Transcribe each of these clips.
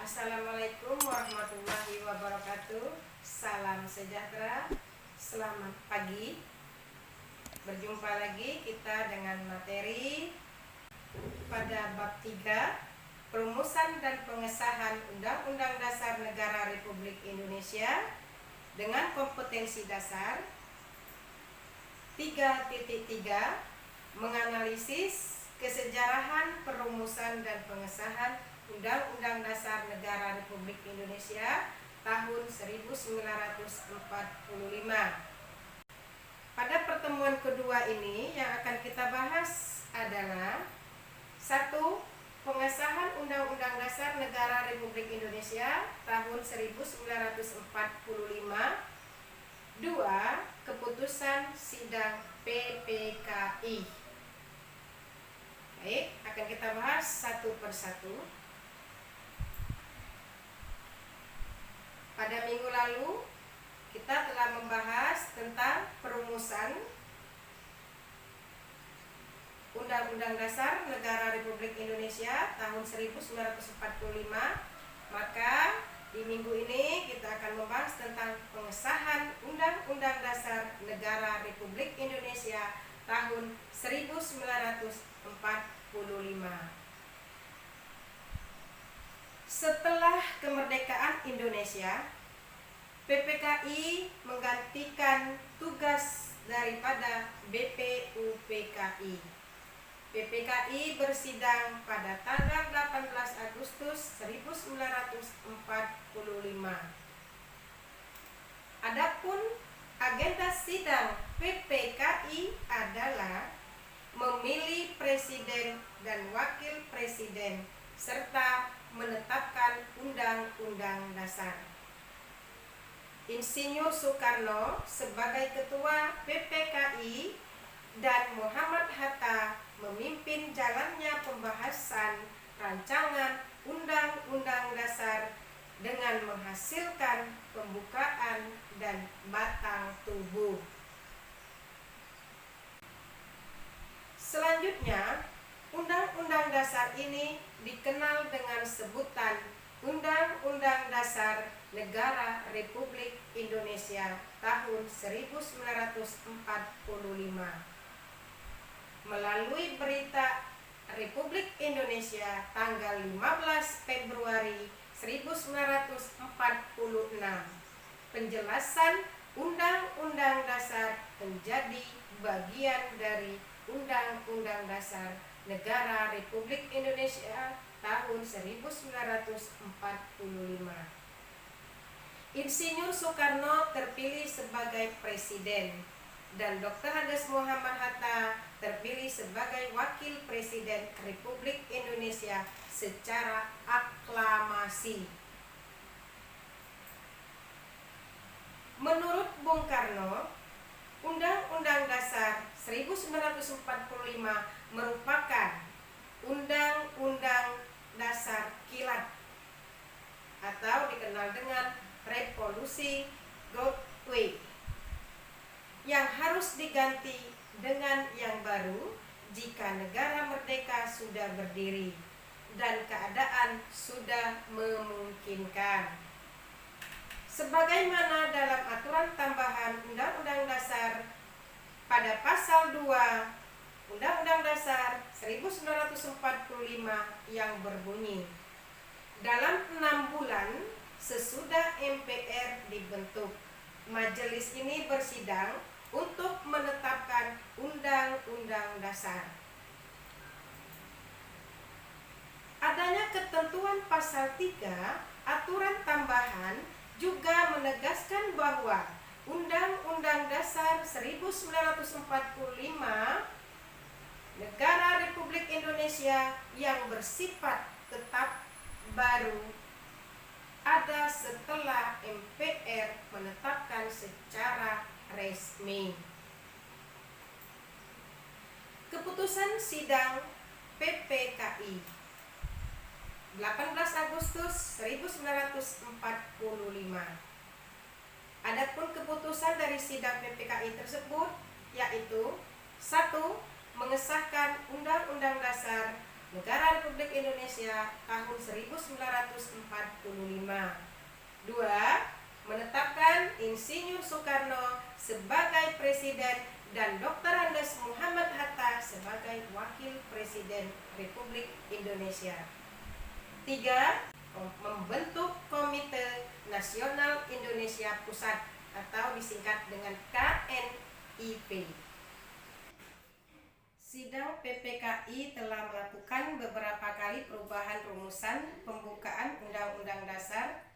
Assalamualaikum warahmatullahi wabarakatuh. Salam sejahtera. Selamat pagi. Berjumpa lagi kita dengan materi pada bab 3, perumusan dan pengesahan Undang-Undang Dasar Negara Republik Indonesia dengan kompetensi dasar 3.3, menganalisis kesejarahan perumusan dan pengesahan Undang-Undang Dasar Negara Republik Indonesia tahun 1945. Pada pertemuan kedua ini yang akan kita bahas adalah 1. Pengesahan Undang-Undang Dasar Negara Republik Indonesia tahun 1945. 2. Keputusan Sidang PPKI. Baik, akan kita bahas satu persatu. Pada minggu lalu kita telah membahas tentang perumusan Undang-Undang Dasar Negara Republik Indonesia tahun 1945. Maka di minggu ini kita akan membahas tentang pengesahan Undang-Undang Dasar Negara Republik Indonesia tahun 1945. Setelah kemerdekaan Indonesia, PPKI menggantikan tugas daripada BPUPKI. PPKI bersidang pada tanggal 18 Agustus 1945. Adapun agenda sidang PPKI adalah memilih presiden dan wakil presiden serta menetapkan Undang-Undang Dasar. Insinyur Soekarno sebagai ketua PPKI dan Muhammad Hatta memimpin jalannya pembahasan rancangan Undang-Undang Dasar dengan menghasilkan pembukaan dan batang tubuh. Selanjutnya, Undang-Undang Dasar ini dikenal dengan sebutan Undang-Undang Dasar Negara Republik Indonesia tahun 1945. Melalui Berita Republik Indonesia tanggal 15 Februari 1946, penjelasan Undang-Undang Dasar menjadi bagian dari Undang-Undang Dasar Negara Republik Indonesia tahun 1945. Insinyur Soekarno terpilih sebagai presiden dan Dr. Andes Muhammad Hatta terpilih sebagai wakil presiden Republik Indonesia secara aklamasi. Menurut Bung Karno, Undang-Undang Dasar 1945 merupakan Undang-Undang Dasar Kilat atau dikenal dengan Revolusi Godwin yang harus diganti dengan yang baru jika negara merdeka sudah berdiri dan keadaan sudah memungkinkan. Sebagaimana dalam aturan tambahan Undang-Undang Dasar pada pasal 2 Undang-Undang Dasar 1945 yang berbunyi, dalam 6 bulan sesudah MPR dibentuk, majelis ini bersidang untuk menetapkan Undang-Undang Dasar. Adanya ketentuan pasal 3 aturan tambahan juga menegaskan bahwa Undang-Undang Dasar 1945 Negara Republik Indonesia yang bersifat tetap baru ada setelah MPR menetapkan secara resmi. Keputusan Sidang PPKI 18 Agustus 1945. Adapun keputusan dari Sidang PPKI tersebut yaitu 1. Mengesahkan Undang-Undang Dasar Negara Republik Indonesia tahun 1945. 2. Menetapkan Insinyur Soekarno sebagai Presiden dan Dr. Andes Muhammad Hatta sebagai Wakil Presiden Republik Indonesia. 3. Membentuk Komite Nasional Indonesia Pusat atau disingkat dengan KNIP. Sidang PPKI telah melakukan beberapa kali perubahan rumusan pembukaan Undang-Undang Dasar,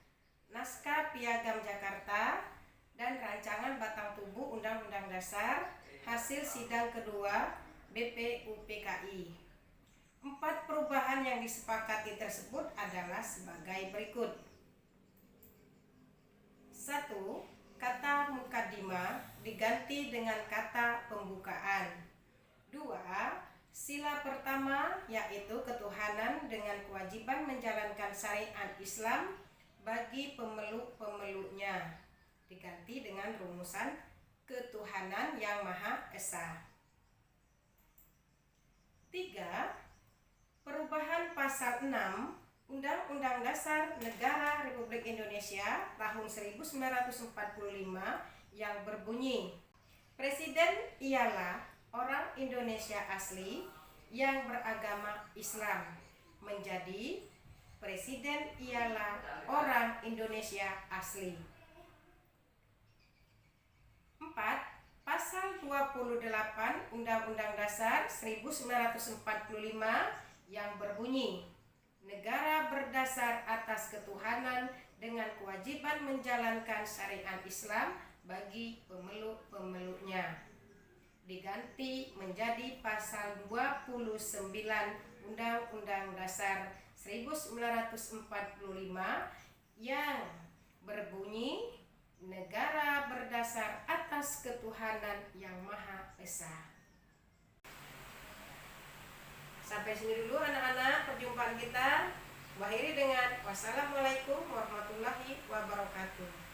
Naskah Piagam Jakarta, dan rancangan batang tubuh Undang-Undang Dasar hasil sidang kedua BPUPKI. 4 perubahan yang disepakati tersebut adalah sebagai berikut. 1. Kata mukaddimah diganti dengan kata pembukaan. 2. Sila pertama yaitu ketuhanan dengan kewajiban menjalankan syariat Islam bagi pemeluk-pemeluknya diganti dengan rumusan ketuhanan yang Maha Esa. 3. Perubahan pasal 6 Undang-Undang Dasar Negara Republik Indonesia tahun 1945 yang berbunyi, Presiden ialah orang Indonesia asli yang beragama Islam, menjadi Presiden ialah orang Indonesia asli. 4. Pasal 28 Undang-Undang Dasar 1945 yang berbunyi, negara berdasar atas ketuhanan dengan kewajiban menjalankan syariat Islam bagi pemeluk-pemeluknya, diganti menjadi pasal 29 Undang-Undang Dasar 1945 yang berbunyi, negara berdasar atas ketuhanan yang Maha Esa. Sampai sini dulu anak-anak perjumpaan kita. Akhiri dengan wassalamualaikum warahmatullahi wabarakatuh.